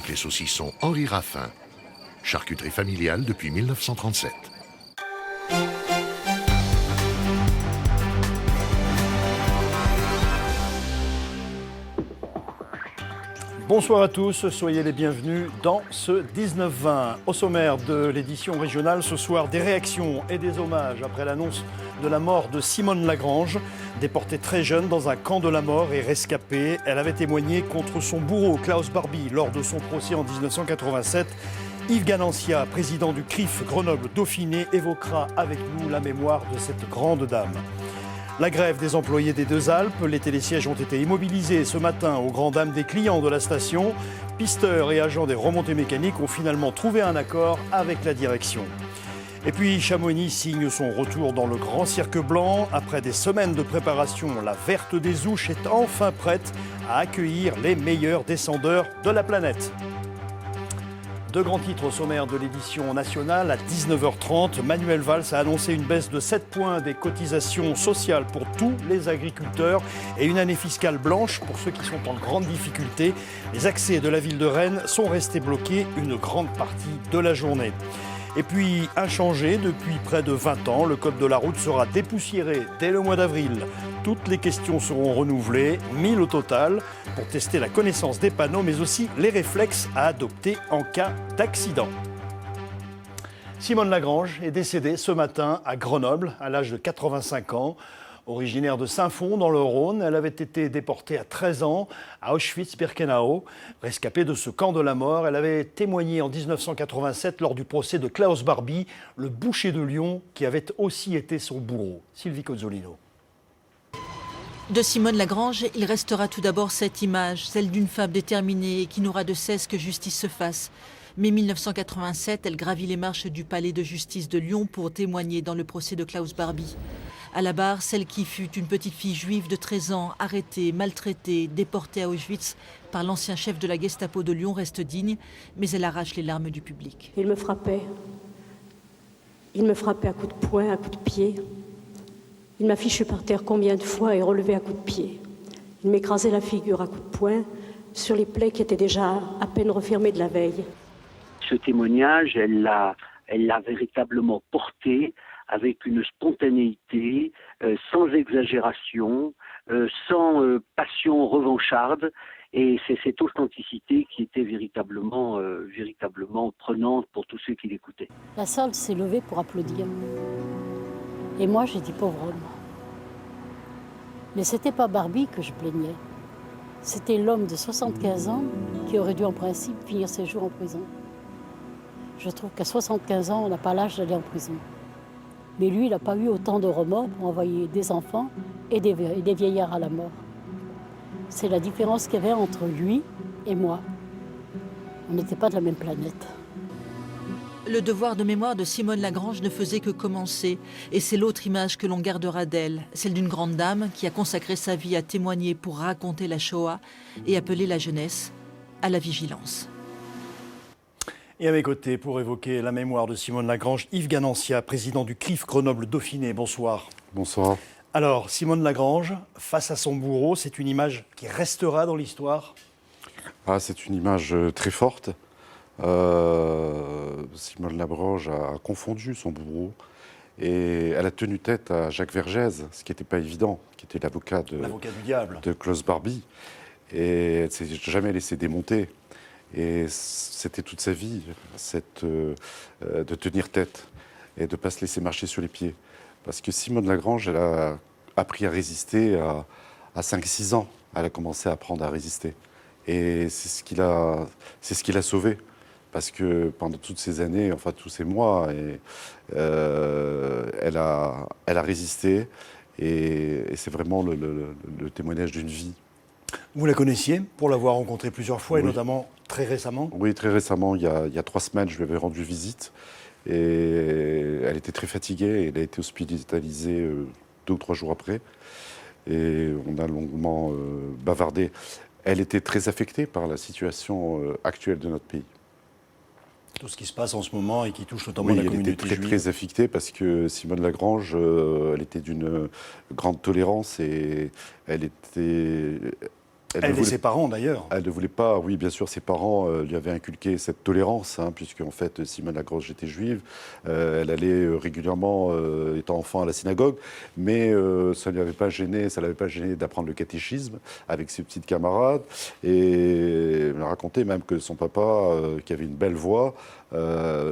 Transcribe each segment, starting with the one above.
les saucissons Henri Raffin. Charcuterie familiale depuis 1937. Bonsoir à tous, soyez les bienvenus dans ce 19-20. Au sommaire de l'édition régionale, ce soir, des réactions et des hommages après l'annonce de la mort de Simone Lagrange. Déportée très jeune dans un camp de la mort et rescapée, elle avait témoigné contre son bourreau Klaus Barbie lors de son procès en 1987. Yves Ganancia, président du CRIF Grenoble-Dauphiné, évoquera avec nous la mémoire de cette grande dame. La grève des employés des Deux Alpes, les télésièges ont été immobilisés ce matin aux grandes dames des clients de la station. Pisteurs et agents des remontées mécaniques ont finalement trouvé un accord avec la direction. Et puis Chamonix signe son retour dans le Grand Cirque Blanc. Après des semaines de préparation, la Verte des Ouches est enfin prête à accueillir les meilleurs descendeurs de la planète. Deux grands titres au sommaire de l'édition nationale. À 19h30, Manuel Valls a annoncé une baisse de 7 points des cotisations sociales pour tous les agriculteurs et une année fiscale blanche pour ceux qui sont en grande difficulté. Les accès de la ville de Rennes sont restés bloqués une grande partie de la journée. Et puis, inchangé depuis près de 20 ans, le code de la route sera dépoussiéré dès le mois d'avril. Toutes les questions seront renouvelées, 1000 au total, pour tester la connaissance des panneaux, mais aussi les réflexes à adopter en cas d'accident. Simone Lagrange est décédée ce matin à Grenoble, à l'âge de 85 ans. Originaire de Saint-Fond, dans le Rhône, elle avait été déportée à 13 ans à Auschwitz-Birkenau. Rescapée de ce camp de la mort, elle avait témoigné en 1987 lors du procès de Klaus Barbie, le boucher de Lyon, qui avait aussi été son bourreau. Sylvie Cozzolino. De Simone Lagrange, il restera tout d'abord cette image, celle d'une femme déterminée et qui n'aura de cesse que justice se fasse. Mais 1987, elle gravit les marches du palais de justice de Lyon pour témoigner dans le procès de Klaus Barbie. À la barre, celle qui fut une petite fille juive de 13 ans, arrêtée, maltraitée, déportée à Auschwitz par l'ancien chef de la Gestapo de Lyon, reste digne, mais elle arrache les larmes du public. Il me frappait. Il me frappait à coups de poing, à coups de pied. Il m'a fichu par terre combien de fois et relevé à coups de pied. Il m'écrasait la figure à coups de poing sur les plaies qui étaient déjà à peine refermées de la veille. Ce témoignage, elle l'a véritablement porté avec une spontanéité, sans exagération, sans passion revancharde. Et c'est cette authenticité qui était véritablement prenante pour tous ceux qui l'écoutaient. La salle s'est levée pour applaudir. Et moi, j'ai dit pauvre homme. Mais c'était pas Barbie que je plaignais. C'était l'homme de 75 ans qui aurait dû en principe finir ses jours en prison. Je trouve qu'à 75 ans, on n'a pas l'âge d'aller en prison. Mais lui, il n'a pas eu autant de remords pour envoyer des enfants et des vieillards à la mort. C'est la différence qu'il y avait entre lui et moi. On n'était pas de la même planète. Le devoir de mémoire de Simone Lagrange ne faisait que commencer. Et c'est l'autre image que l'on gardera d'elle, celle d'une grande dame qui a consacré sa vie à témoigner pour raconter la Shoah et appeler la jeunesse à la vigilance. Et à mes côtés, pour évoquer la mémoire de Simone Lagrange, Yves Ganancia, président du CRIF Grenoble-Dauphiné. Bonsoir. Bonsoir. Alors, Simone Lagrange, face à son bourreau, c'est une image qui restera dans l'histoire ? C'est une image très forte. Simone Lagrange a confondu son bourreau et elle a tenu tête à Jacques Vergès, ce qui n'était pas évident, qui était l'avocat du diable de Klaus Barbie. Et elle ne s'est jamais laissée démonter. Et c'était toute sa vie, de tenir tête et de ne pas se laisser marcher sur les pieds. Parce que Simone Lagrange, elle a appris à résister à 5-6 ans. Elle a commencé à apprendre à résister. Et c'est ce qui l'a sauvée. Parce que pendant toutes ces années, enfin tous ces mois, elle a résisté. Et c'est vraiment le témoignage d'une vie. Vous la connaissiez pour l'avoir rencontrée plusieurs fois, Oui. Et notamment très récemment ? Oui, très récemment, il y a 3 semaines, je lui avais rendu visite. Et elle était très fatiguée et elle a été hospitalisée 2 ou 3 jours après. Et on a longuement bavardé. Elle était très affectée par la situation actuelle de notre pays. Tout ce qui se passe en ce moment et qui touche notamment la communauté juive. Elle était très affectée parce que Simone Lagrange, elle était d'une grande tolérance et elle était Elle et ses parents, d'ailleurs. Elle ne voulait pas, oui, bien sûr, ses parents lui avaient inculqué cette tolérance, puisque, en fait, Simone Lagrange était juive. Elle allait régulièrement, étant enfant, à la synagogue, mais ça ne l'avait pas gêné d'apprendre le catéchisme avec ses petites camarades. Et elle a raconté même que son papa, qui avait une belle voix,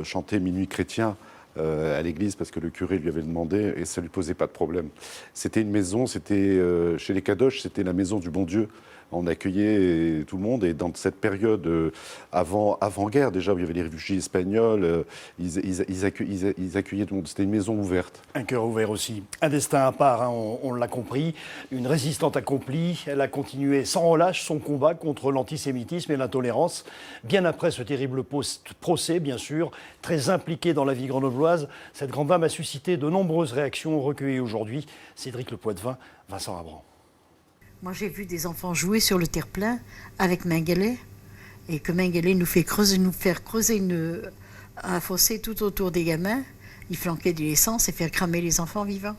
chantait Minuit chrétien à l'église parce que le curé lui avait demandé et ça ne lui posait pas de problème. C'était une maison, chez les Kadosh, c'était la maison du bon Dieu. On accueillait tout le monde et dans cette période avant-guerre déjà, où il y avait les réfugiés espagnols, ils accueillaient tout le monde. C'était une maison ouverte. Un cœur ouvert aussi. Un destin à part, on l'a compris. Une résistante accomplie. Elle a continué sans relâche son combat contre l'antisémitisme et l'intolérance. Bien après ce terrible procès, bien sûr, très impliquée dans la vie grenobloise, cette grande dame a suscité de nombreuses réactions recueillies aujourd'hui. Cédric Le Poitvin, Vincent Abran. Moi, j'ai vu des enfants jouer sur le terre-plein avec Mengele et que Mengele nous faire creuser un fossé tout autour des gamins. Il flanquait de l'essence et faire cramer les enfants vivants.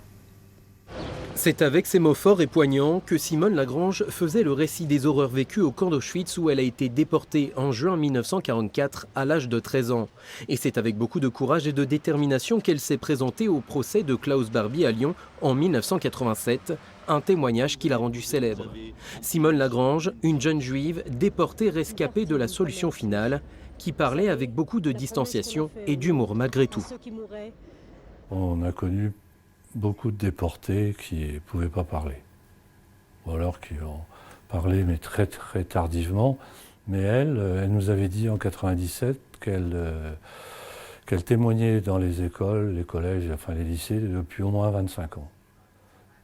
C'est avec ces mots forts et poignants que Simone Lagrange faisait le récit des horreurs vécues au camp d'Auschwitz où elle a été déportée en juin 1944 à l'âge de 13 ans. Et c'est avec beaucoup de courage et de détermination qu'elle s'est présentée au procès de Klaus Barbie à Lyon en 1987, un témoignage qui l'a rendue célèbre. Simone Lagrange, une jeune juive déportée rescapée de la solution finale, qui parlait avec beaucoup de distanciation et d'humour malgré tout. On a connu beaucoup de déportés qui ne pouvaient pas parler, ou alors qui ont parlé mais très très tardivement. Mais elle nous avait dit en 1997 qu'elle témoignait dans les écoles, les collèges, enfin les lycées depuis au moins 25 ans.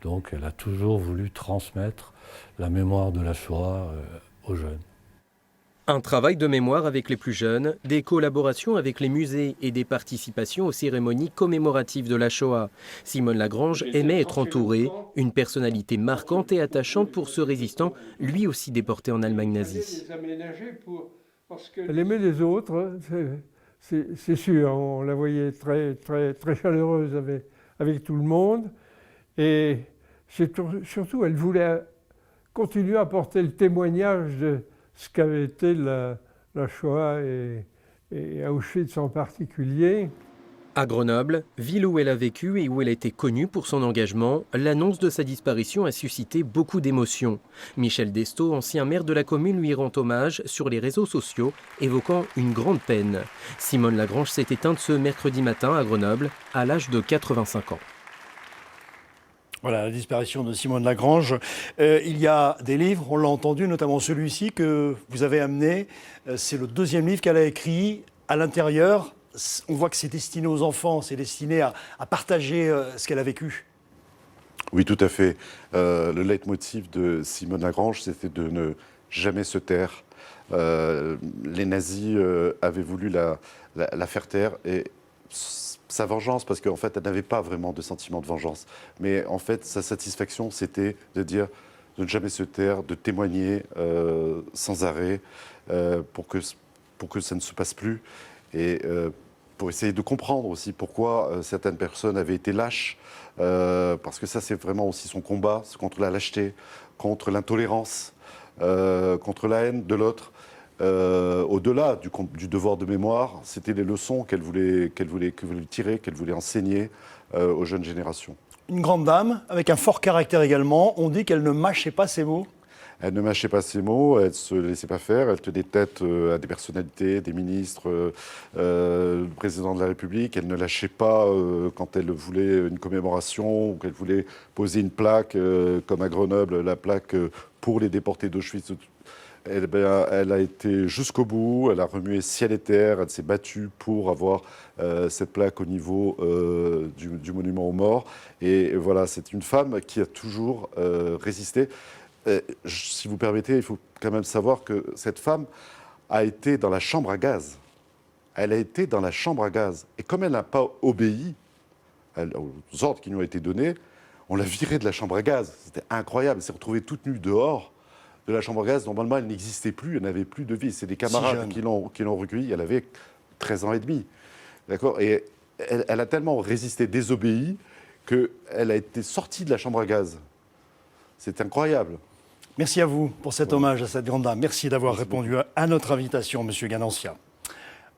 Donc elle a toujours voulu transmettre la mémoire de la Shoah aux jeunes. Un travail de mémoire avec les plus jeunes, des collaborations avec les musées et des participations aux cérémonies commémoratives de la Shoah. Simone Lagrange aimait être entourée, une personnalité marquante et attachante pour ce résistant, lui aussi déporté en Allemagne nazie. Elle aimait les autres, c'est sûr. On la voyait très, très, très chaleureuse avec tout le monde. Et surtout, elle voulait continuer à porter le témoignage de ce qu'avait été la Shoah et Auschwitz en particulier. À Grenoble, ville où elle a vécu et où elle a été connue pour son engagement, l'annonce de sa disparition a suscité beaucoup d'émotions. Michel Desto, ancien maire de la commune, lui rend hommage sur les réseaux sociaux, évoquant une grande peine. Simone Lagrange s'est éteinte ce mercredi matin à Grenoble, à l'âge de 85 ans. Voilà, la disparition de Simone Lagrange. Il y a des livres, on l'a entendu, notamment celui-ci que vous avez amené. C'est le deuxième livre qu'elle a écrit. À l'intérieur, on voit que c'est destiné aux enfants, c'est destiné à partager ce qu'elle a vécu. Oui, tout à fait. Le leitmotiv de Simone Lagrange, c'était de ne jamais se taire. Les nazis avaient voulu la faire taire et sa vengeance, parce qu'en fait, elle n'avait pas vraiment de sentiment de vengeance. Mais en fait, sa satisfaction, c'était de dire de ne jamais se taire, de témoigner sans arrêt pour que ça ne se passe plus. Et pour essayer de comprendre aussi pourquoi certaines personnes avaient été lâches. Parce que ça, c'est vraiment aussi son combat, c'est contre la lâcheté, contre l'intolérance, contre la haine de l'autre. Au-delà du devoir de mémoire, c'était les leçons qu'elle voulait tirer, qu'elle voulait enseigner aux jeunes générations. Une grande dame, avec un fort caractère également. On dit qu'elle ne mâchait pas ses mots. Elle ne mâchait pas ses mots, elle ne se laissait pas faire, elle tenait tête à des personnalités, des ministres, le président de la République. Elle ne lâchait pas quand elle voulait une commémoration ou qu'elle voulait poser une plaque, comme à Grenoble, la plaque pour les déportés d'Auschwitz. Elle a été jusqu'au bout, elle a remué ciel et terre, elle s'est battue pour avoir cette plaque au niveau du monument aux morts. Et voilà, c'est une femme qui a toujours résisté. Si vous permettez, il faut quand même savoir que cette femme a été dans la chambre à gaz. Elle a été dans la chambre à gaz. Et comme elle n'a pas obéi aux ordres qui lui ont été donnés, on l'a virée de la chambre à gaz. C'était incroyable. Elle s'est retrouvée toute nue dehors de la chambre à gaz. Normalement, elle n'existait plus, elle n'avait plus de vie. C'est des camarades qui l'ont recueillie. Elle avait 13 ans et demi. D'accord ? Et elle a tellement résisté, désobéi, qu'elle a été sortie de la chambre à gaz. C'est incroyable. Merci à vous pour cet hommage à cette grande dame. Merci d'avoir répondu à notre invitation, Monsieur Ganancia.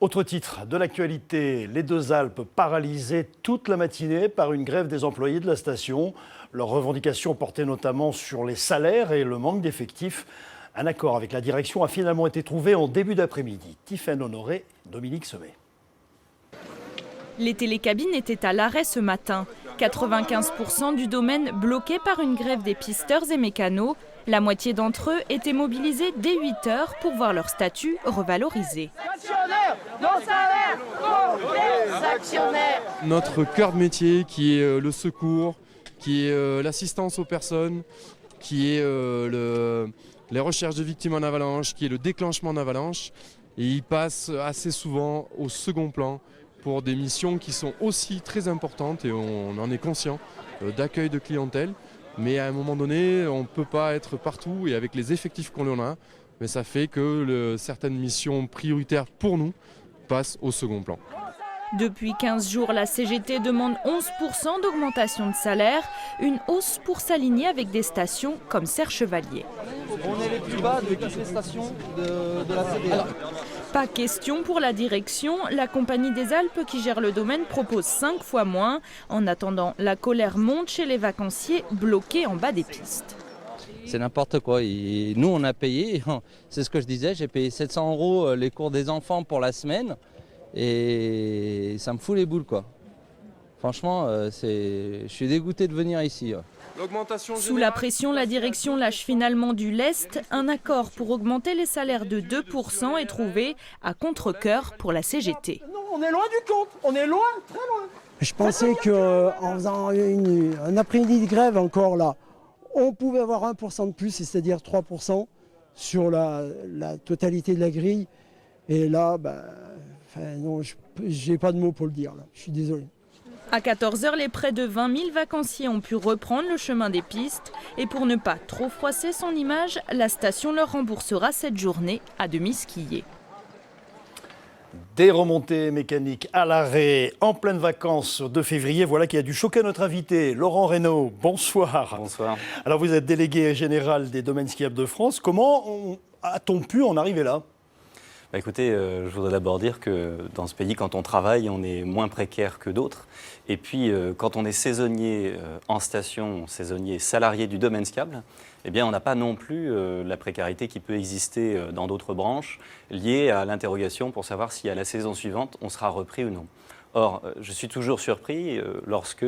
Autre titre de l'actualité, les Deux Alpes paralysées toute la matinée par une grève des employés de la station. Leurs revendications portaient notamment sur les salaires et le manque d'effectifs. Un accord avec la direction a finalement été trouvé en début d'après-midi. Tiffaine Honoré, Dominique Semet. Les télécabines étaient à l'arrêt ce matin. 95% du domaine bloqué par une grève des pisteurs et mécanos. La moitié d'entre eux étaient mobilisés dès 8 heures pour voir leur statut revalorisé. Notre cœur de métier qui est le secours, qui est l'assistance aux personnes, qui est les recherches de victimes en avalanche, qui est le déclenchement d'avalanche. Et il passe assez souvent au second plan pour des missions qui sont aussi très importantes, et on en est conscient, d'accueil de clientèle. Mais à un moment donné, on ne peut pas être partout, et avec les effectifs qu'on en a, mais ça fait que certaines missions prioritaires pour nous passent au second plan. Depuis 15 jours, la CGT demande 11% d'augmentation de salaire, une hausse pour s'aligner avec des stations comme Serre Chevalier. On est les plus bas de toutes les stations de la CDA. Pas question pour la direction, la Compagnie des Alpes qui gère le domaine propose 5 fois moins. En attendant, la colère monte chez les vacanciers bloqués en bas des pistes. C'est n'importe quoi. Et nous, on a payé, c'est ce que je disais, j'ai payé 700 € les cours des enfants pour la semaine. Et ça me fout les boules, quoi. Franchement, je suis dégoûté de venir ici. Sous la pression, la direction lâche finalement du lest. Un accord pour augmenter les salaires de 2% est trouvé à contre-cœur pour la CGT. Non, on est loin du compte, on est loin, très loin. Je pensais qu'en faisant un après-midi de grève encore là, on pouvait avoir 1% de plus, c'est-à-dire 3% sur la totalité de la grille. Et là, non, je n'ai pas de mots pour le dire, là. Je suis désolé. À 14 h, les près de 20 000 vacanciers ont pu reprendre le chemin des pistes. Et pour ne pas trop froisser son image, la station leur remboursera cette journée à demi skiée. Des remontées mécaniques à l'arrêt en pleines vacances de février. Voilà qui a dû choquer notre invité, Laurent Reynaud. Bonsoir. Bonsoir. Alors vous êtes délégué général des domaines skiables de France. Comment a-t-on pu en arriver là ? Écoutez, je voudrais d'abord dire que dans ce pays, quand on travaille, on est moins précaire que d'autres. Et puis, quand on est saisonnier en station, saisonnier salarié du domaine skiable, eh bien, on n'a pas non plus la précarité qui peut exister dans d'autres branches, liée à l'interrogation pour savoir si à la saison suivante, on sera repris ou non. Or, je suis toujours surpris lorsque,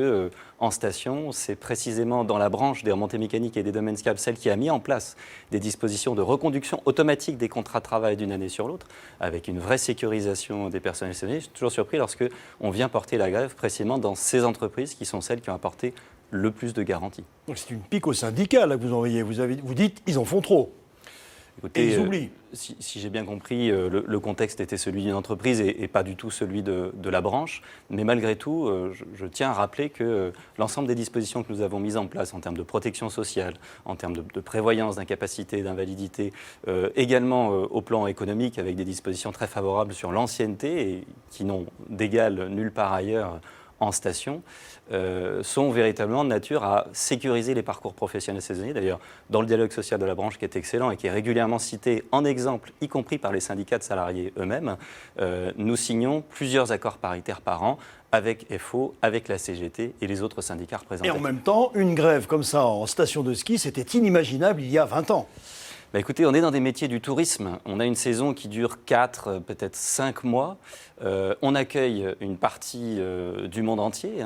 en station, c'est précisément dans la branche des remontées mécaniques et des domaines skiables, celle qui a mis en place des dispositions de reconduction automatique des contrats de travail d'une année sur l'autre, avec une vraie sécurisation des personnels saisonniers. Je suis toujours surpris lorsque on vient porter la grève précisément dans ces entreprises qui sont celles qui ont apporté le plus de garanties. Donc c'est une pique au syndicat là, que vous envoyez. Vous dites ils en font trop. Écoutez, et ils oublient. Si j'ai bien compris, le contexte était celui d'une entreprise et pas du tout celui de la branche. Mais malgré tout, je tiens à rappeler que l'ensemble des dispositions que nous avons mises en place en termes de protection sociale, en termes de prévoyance, d'incapacité, d'invalidité, également au plan économique avec des dispositions très favorables sur l'ancienneté et qui n'ont d'égal nulle part ailleurs en station, sont véritablement de nature à sécuriser les parcours professionnels saisonniers. D'ailleurs, dans le dialogue social de la branche qui est excellent et qui est régulièrement cité en exemple, y compris par les syndicats de salariés eux-mêmes, nous signons plusieurs accords paritaires par an avec FO, avec la CGT et les autres syndicats représentés. Et en même temps, une grève comme ça en station de ski, c'était inimaginable il y a 20 ans. Écoutez, on est dans des métiers du tourisme. On a une saison qui dure 4, peut-être 5 mois. On accueille une partie du monde entier,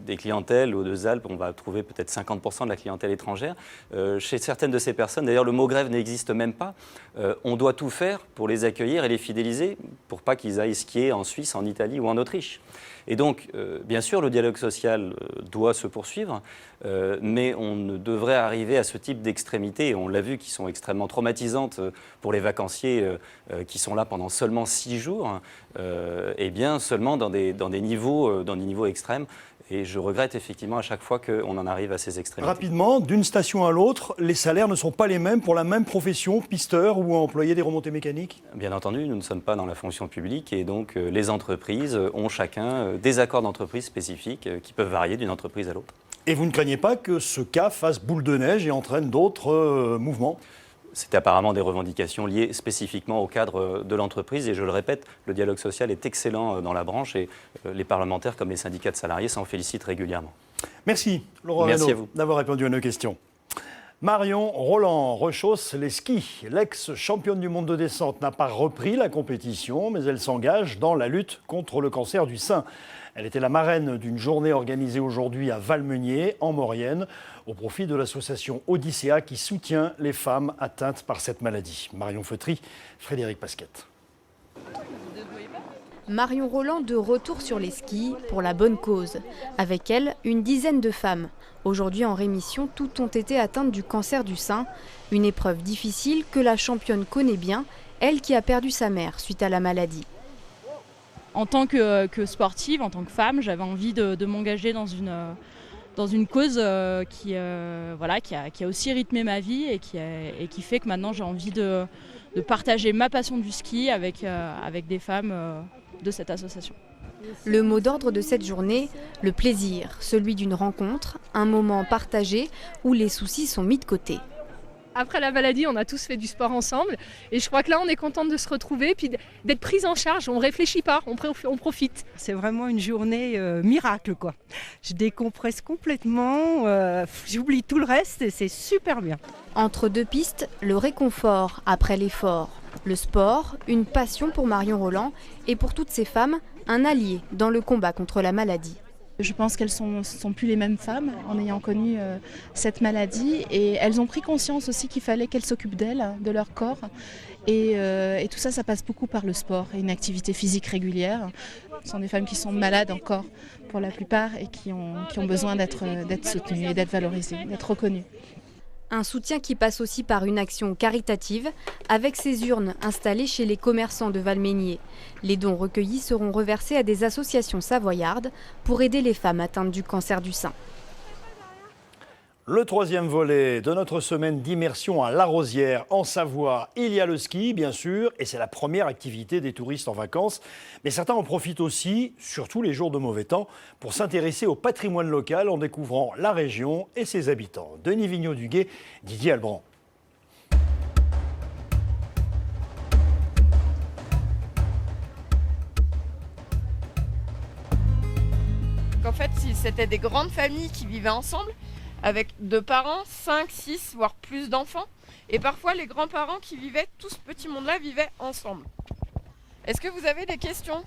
des clientèles aux Deux Alpes. On va trouver peut-être 50% de la clientèle étrangère. Chez certaines de ces personnes, d'ailleurs, le mot grève n'existe même pas. On doit tout faire pour les accueillir et les fidéliser pour pas qu'ils aillent skier en Suisse, en Italie ou en Autriche. Et donc, bien sûr, le dialogue social doit se poursuivre, mais on ne devrait arriver à ce type d'extrémité, et on l'a vu, qui sont extrêmement traumatisantes pour les vacanciers qui sont là pendant seulement 6 jours, et bien seulement dans des niveaux extrêmes. Et je regrette effectivement à chaque fois qu'on en arrive à ces extrémités. Rapidement, d'une station à l'autre, les salaires ne sont pas les mêmes pour la même profession, pisteur ou employé des remontées mécaniques ? Bien entendu, nous ne sommes pas dans la fonction publique et donc les entreprises ont chacun des accords d'entreprise spécifiques qui peuvent varier d'une entreprise à l'autre. Et vous ne craignez pas que ce cas fasse boule de neige et entraîne d'autres mouvements ? C'est apparemment des revendications liées spécifiquement au cadre de l'entreprise. Et je le répète, le dialogue social est excellent dans la branche et les parlementaires comme les syndicats de salariés s'en félicitent régulièrement. Merci Laurent Reynaud d'avoir répondu à nos questions. Marion Rolland rechausse les skis. L'ex-championne du monde de descente n'a pas repris la compétition, mais elle s'engage dans la lutte contre le cancer du sein. Elle était la marraine d'une journée organisée aujourd'hui à Valmeunier, en Maurienne, au profit de l'association Odyssea qui soutient les femmes atteintes par cette maladie. Marion Feutry, Frédéric Pasquette. Marion Rolland de retour sur les skis pour la bonne cause. Avec elle, une dizaine de femmes. Aujourd'hui en rémission, toutes ont été atteintes du cancer du sein. Une épreuve difficile que la championne connaît bien, elle qui a perdu sa mère suite à la maladie. En tant que sportive, en tant que femme, j'avais envie de m'engager dans une cause qui a aussi rythmé ma vie et qui fait que maintenant j'ai envie de partager ma passion du ski avec des femmes de cette association. Le mot d'ordre de cette journée, le plaisir, celui d'une rencontre, un moment partagé où les soucis sont mis de côté. Après la maladie, on a tous fait du sport ensemble et je crois que là, on est contente de se retrouver puis d'être prise en charge. On ne réfléchit pas, on profite. C'est vraiment une journée miracle, quoi. Je décompresse complètement, j'oublie tout le reste et c'est super bien. Entre deux pistes, le réconfort après l'effort. Le sport, une passion pour Marion Rolland et pour toutes ces femmes, un allié dans le combat contre la maladie. Je pense qu'elles sont plus les mêmes femmes en ayant connu cette maladie et elles ont pris conscience aussi qu'il fallait qu'elles s'occupent d'elles, de leur corps et tout ça, ça passe beaucoup par le sport et une activité physique régulière. Ce sont des femmes qui sont malades encore pour la plupart et qui ont besoin d'être soutenues et d'être valorisées, d'être reconnues. Un soutien qui passe aussi par une action caritative avec ces urnes installées chez les commerçants de Valmeunier. Les dons recueillis seront reversés à des associations savoyardes pour aider les femmes atteintes du cancer du sein. Le troisième volet de notre semaine d'immersion à La Rosière, en Savoie. Il y a le ski, bien sûr, et c'est la première activité des touristes en vacances. Mais certains en profitent aussi, surtout les jours de mauvais temps, pour s'intéresser au patrimoine local en découvrant la région et ses habitants. Denis Vigneault-Duguet, Didier Albrand. En fait, c'était des grandes familles qui vivaient ensemble, avec 2 parents, 5, 6, voire plus d'enfants. Et parfois, les grands-parents qui vivaient, tout ce petit monde-là, vivaient ensemble. Est-ce que vous avez des questions ?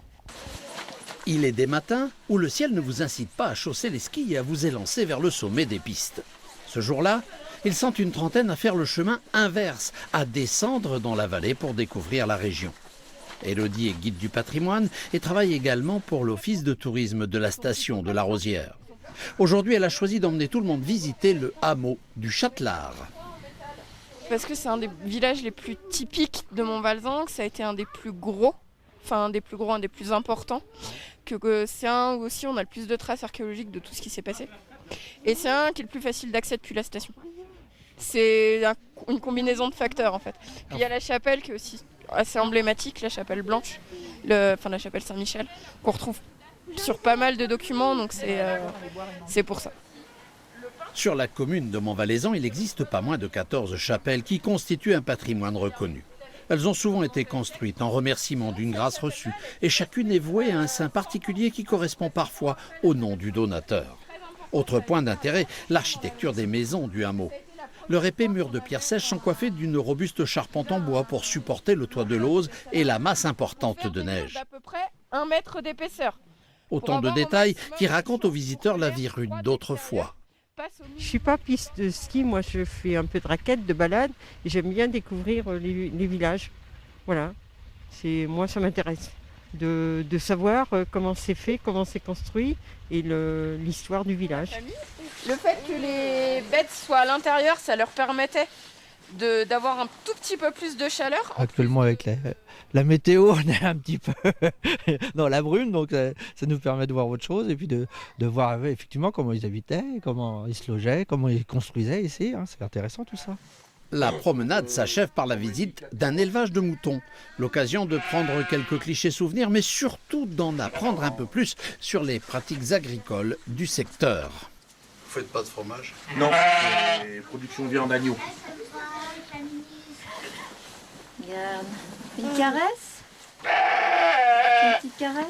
Il est des matins où le ciel ne vous incite pas à chausser les skis et à vous élancer vers le sommet des pistes. Ce jour-là, ils sont une trentaine à faire le chemin inverse, à descendre dans la vallée pour découvrir la région. Élodie est guide du patrimoine et travaille également pour l'office de tourisme de la station de La Rosière. Aujourd'hui, elle a choisi d'emmener tout le monde visiter le hameau du Châtelard. Parce que c'est un des villages les plus typiques de Montvalzan, que ça a été un des plus gros, un des plus importants, que c'est un où aussi on a le plus de traces archéologiques de tout ce qui s'est passé. Et c'est un qui est le plus facile d'accès depuis la station. C'est une combinaison de facteurs en fait. Puis il y a la chapelle qui est aussi assez emblématique, la chapelle blanche, la chapelle Saint-Michel, qu'on retrouve sur pas mal de documents, donc c'est pour ça. Sur la commune de Montvalaisan, il n'existe pas moins de 14 chapelles qui constituent un patrimoine reconnu. Elles ont souvent été construites en remerciement d'une grâce reçue et chacune est vouée à un saint particulier qui correspond parfois au nom du donateur. Autre point d'intérêt, l'architecture des maisons du hameau. Leur épais mur de pierre sèche sont coiffés d'une robuste charpente en bois pour supporter le toit de l'Auze et la masse importante de neige. D'à peu près 1 mètre d'épaisseur. Autant de détails qui racontent aux visiteurs la vie rude d'autrefois. Je ne suis pas piste de ski, moi je fais un peu de raquette, de balade et j'aime bien découvrir les villages. Voilà, moi ça m'intéresse de savoir comment c'est fait, comment c'est construit et l'histoire du village. Le fait que les bêtes soient à l'intérieur, ça leur permettait d'avoir un tout petit peu plus de chaleur. Actuellement avec la météo, on est un petit peu dans la brume, donc ça nous permet de voir autre chose et puis de voir effectivement comment ils habitaient, comment ils se logeaient, comment ils construisaient ici. C'est intéressant tout ça. La promenade s'achève par la visite d'un élevage de moutons. L'occasion de prendre quelques clichés souvenirs, mais surtout d'en apprendre un peu plus sur les pratiques agricoles du secteur. Vous faites pas de fromage? Non, c'est production viande agneau. Regarde, une caresse? Une petite caresse?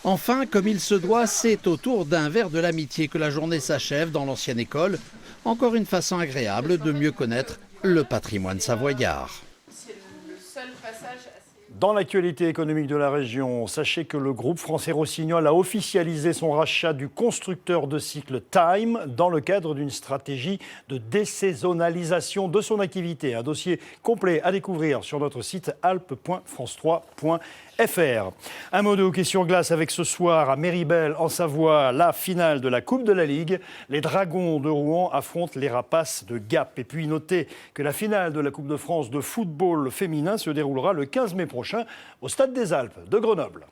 Enfin, comme il se doit, c'est au tour d'un verre de l'amitié que la journée s'achève dans l'ancienne école. Encore une façon agréable de mieux connaître le patrimoine savoyard. C'est le seul passage assez... Dans l'actualité économique de la région, sachez que le groupe français Rossignol a officialisé son rachat du constructeur de cycle Time dans le cadre d'une stratégie de désaisonnalisation de son activité. Un dossier complet à découvrir sur notre site alpes.france3.fr. Un mot de hockey sur glace avec ce soir à Méribel en Savoie, la finale de la Coupe de la Ligue. Les Dragons de Rouen affrontent les Rapaces de Gap. Et puis notez que la finale de la Coupe de France de football féminin se déroulera le 15 mai prochain au Stade des Alpes de Grenoble.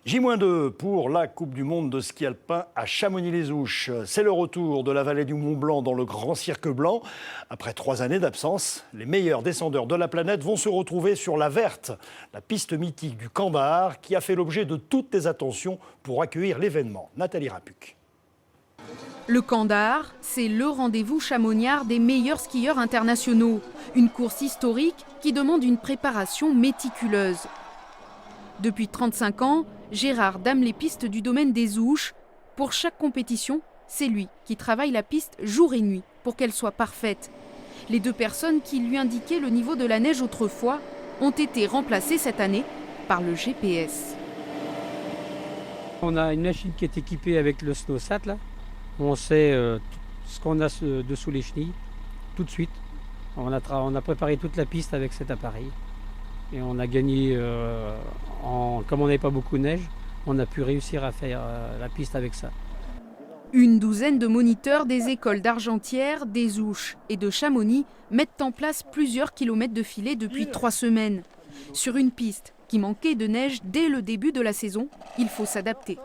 J-2 pour la Coupe du Monde de ski alpin à Chamonix-les-Ouches. C'est le retour de la vallée du Mont-Blanc dans le Grand Cirque Blanc. Après 3 années d'absence, les meilleurs descendeurs de la planète vont se retrouver sur la Verte, la piste mythique du Cambar, qui a fait l'objet de toutes les attentions pour accueillir l'événement. Nathalie Rapuc. Le Cambar, c'est le rendez-vous chamoniard des meilleurs skieurs internationaux. Une course historique qui demande une préparation méticuleuse. Depuis 35 ans, Gérard dame les pistes du domaine des Ouches. Pour chaque compétition, c'est lui qui travaille la piste jour et nuit pour qu'elle soit parfaite. Les 2 personnes qui lui indiquaient le niveau de la neige autrefois ont été remplacées cette année par le GPS. On a une machine qui est équipée avec le SnowSat là. On sait ce qu'on a dessous les chenilles tout de suite. On a préparé toute la piste avec cet appareil. Et on a gagné, comme on n'avait pas beaucoup de neige, on a pu réussir à faire la piste avec ça. Une douzaine de moniteurs des écoles d'Argentière, des Ouches et de Chamonix mettent en place plusieurs kilomètres de filets depuis 3 semaines. Sur une piste qui manquait de neige dès le début de la saison, il faut s'adapter.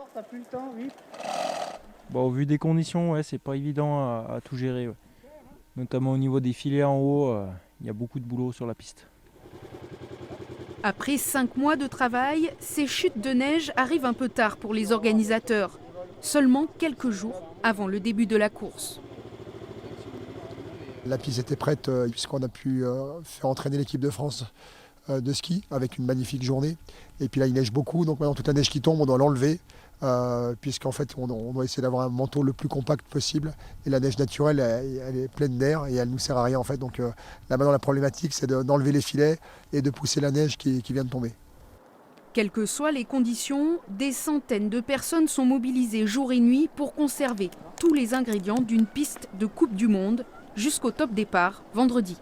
Bon, au vu des conditions, ouais, c'est pas évident à tout gérer. Ouais. Notamment au niveau des filets en haut, il y a beaucoup de boulot sur la piste. Après 5 mois de travail, ces chutes de neige arrivent un peu tard pour les organisateurs. Seulement quelques jours avant le début de la course. La piste était prête puisqu'on a pu faire entraîner l'équipe de France de ski avec une magnifique journée. Et puis là, il neige beaucoup, donc maintenant toute la neige qui tombe, on doit l'enlever. Puisqu'en fait, on doit essayer d'avoir un manteau le plus compact possible. Et la neige naturelle, elle est pleine d'air et elle ne nous sert à rien en fait. Donc là maintenant, la problématique, c'est d'enlever les filets et de pousser la neige qui vient de tomber. Quelles que soient les conditions, des centaines de personnes sont mobilisées jour et nuit pour conserver tous les ingrédients d'une piste de Coupe du Monde jusqu'au top départ vendredi.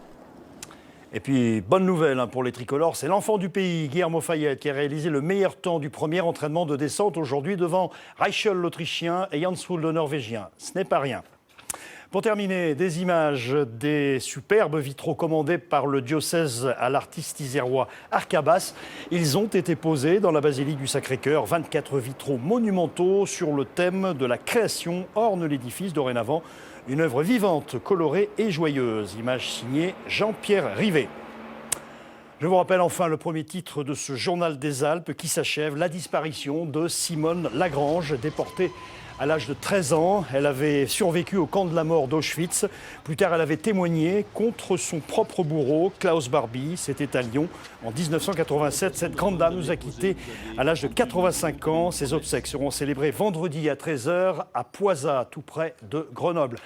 Et puis, bonne nouvelle pour les tricolores, c'est l'enfant du pays, Guillermo Fayet, qui a réalisé le meilleur temps du premier entraînement de descente aujourd'hui devant Reichel l'Autrichien et Jansvold le Norvégien. Ce n'est pas rien. Pour terminer, des images des superbes vitraux commandés par le diocèse à l'artiste isérois Arcabas. Ils ont été posés dans la basilique du Sacré-Cœur. 24 vitraux monumentaux sur le thème de la création ornent l'édifice dorénavant. Une œuvre vivante, colorée et joyeuse. Image signée Jean-Pierre Rivet. Je vous rappelle enfin le premier titre de ce journal des Alpes qui s'achève, la disparition de Simone Lagrange, déportée à l'âge de 13 ans. Elle avait survécu au camp de la mort d'Auschwitz. Plus tard, elle avait témoigné contre son propre bourreau, Klaus Barbie. C'était à Lyon en 1987. Cette grande dame nous a quittés à l'âge de 85 ans. Ses obsèques seront célébrées vendredi à 13h à Poisat, tout près de Grenoble.